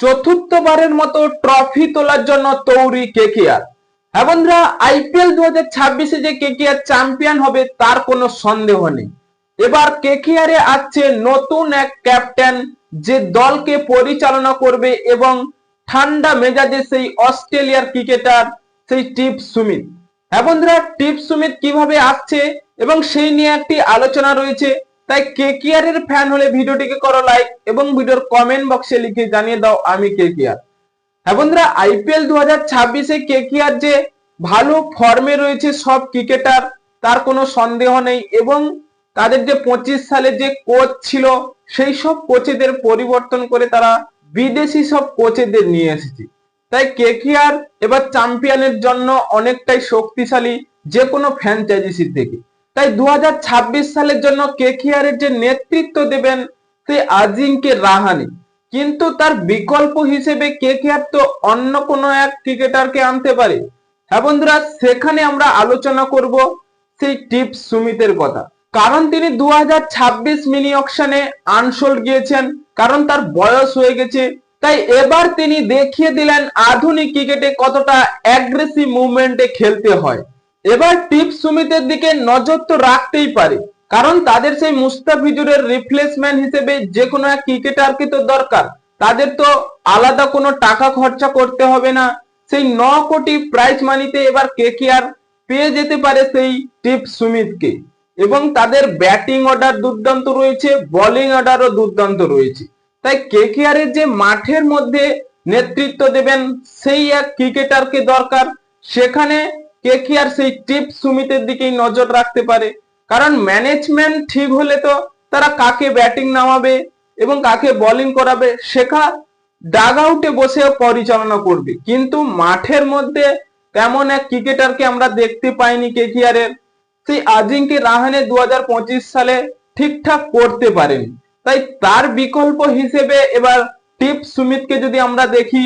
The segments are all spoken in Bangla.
চতুর্থবারের মতো ট্রফি তোলার জন্য তৈরি কেকেআর। হ্যাঁ বন্ধুরা, আইপিএল 2026-এ যে কেকেআর চ্যাম্পিয়ন হবে তার কোনো সন্দেহ নেই। এবার কেকেআরে আসছে নতুন এক ক্যাপ্টেন, যে দলকে পরিচালনা করবে এবং ঠান্ডা মেজাজে সেই অস্ট্রেলিয়ার ক্রিকেটার সেই টিপ সুমিত। হ্যাঁ বন্ধুরা, টিপ সুমিত কিভাবে আসছে এবং সেই নিয়ে একটি আলোচনা রয়েছে। তাই কেকেআর এর ফ্যান হলে ভিডিওটিকে করো লাইক এবং ভিডিওর কমেন্ট বক্সে লিখে জানিয়ে দাও আমি কেকেআর। হ্যাঁ বন্ধুরা, আইপিএল 2026-এ কেকেআর যে ভালো ফর্মে রয়েছে সব ক্রিকেটার, তার কোনো সন্দেহ নেই। এবং তাদের যে 25 সালে যে কোচ ছিল সেই সব কোচেদের পরিবর্তন করে তারা বিদেশি সব কোচেদের নিয়ে এসেছে। তাই কেকেআর এবার চ্যাম্পিয়নের জন্য অনেকটাই শক্তিশালী যে কোনো ফ্র্যাঞ্চাইজি থেকে। তাই 2026 সালের জন্য কেকেআর এর যে নেতৃত্ব দেবেন সেই আজিঙ্কে রাহানে, কিন্তু তার বিকল্প হিসেবে কেকেআর তো অন্য কোনো এক ক্রিকেটারকে আনতে পারে। হ্যাঁ বন্ধুরা, সেখানে আমরা আলোচনা করব সেই টিপ সুমিতের কথা। কারণ তিনি 2026 মিনি অকশনে আনসোল্ড গিয়েছেন, কারণ তার বয়স হয়ে গেছে। তাই এবার তিনি দেখিয়ে দিলেন আধুনিক ক্রিকেটে কতটা অ্যাগ্রেসিভ মুভমেন্টে খেলতে হয়। এবার টিপ সুমিতের দিকে নজর তো রাখতেই পারে, কারণ তাদের সেই মুস্তাফিজুরের রিপ্লেসমেন্ট হিসেবে যে কোনো এক ক্রিকেটারকে তো দরকার। তাদের তো আলাদা কোনো টাকা খরচা করতে হবে না। সেই 9 কোটি প্রাইজ মানিতে এবার কেকেআর পেয়ে যেতে পারে সেই টিপ সুমিতকে। এবং তাদের ব্যাটিং অর্ডার দুর্দান্ত রয়েছে, বোলিং অর্ডারও দুর্দান্ত রয়েছে। তাই কেকেআর এর যে মাঠের মধ্যে নেতৃত্ব দেবেন সেই এক ক্রিকেটারকে দরকার। সেখানে কেকেআর সেই টিপ সুমিতের দিকেই নজর রাখতে পারে, কারণ ম্যানেজমেন্ট ঠিক হলে তো তারা কাকে ব্যাটিং নামাবে এবং কাকে বোলিং করাবে শেখা ডাগ আউটে বসে পরিচালনা করবে। কিন্তু মাঠের মধ্যে তেমন এক ক্রিকেটারকে আমরা দেখতে পাইনি কেকেআর এর। সেই আজিঙ্কে রাহানে 2025 সালে ঠিকঠাক করতে পারেনি। তাই তার বিকল্প হিসেবে এবার টিপ সুমিতকে যদি আমরা দেখি,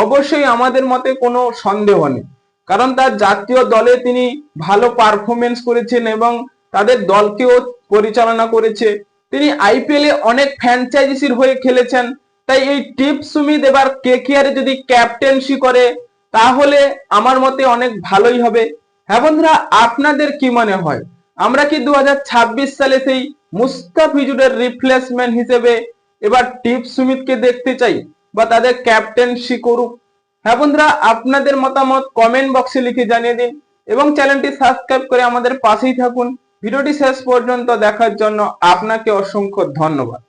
অবশ্যই আমাদের মতে কোনো সন্দেহ নেই, কারণ তার জাতীয় দলে তিনি ভালো পারফরমেন্স করেছেন এবং তাদের দলকেও পরিচালনা করেছে। তিনি আইপিএল এ অনেক ফ্র্যাঞ্চাইজির হয়ে খেলেছেন। তাই এই টিপ সুমিত এবার কেকেআর এ যদি ক্যাপ্টেন্সি করে তাহলে আমার মতে অনেক ভালোই হবে। হ্যাঁ বন্ধুরা, আপনাদের কি মনে হয়? আমরা কি 2026 সালে সেই মুস্তাফিজুরের রিপ্লেসমেন্ট হিসেবে এবার টিপ সুমিতকে দেখতে চাই, বা তাদের ক্যাপ্টেন্সি করুক? হ্যাঁ বন্ধুরা, আপনাদের মতামত কমেন্ট বক্সে লিখে জানিয়ে দিন এবং চ্যানেলটি সাবস্ক্রাইব করে আমাদের পাশেই থাকুন। ভিডিওটি শেষ পর্যন্ত দেখার জন্য আপনাকে অসংখ্য ধন্যবাদ।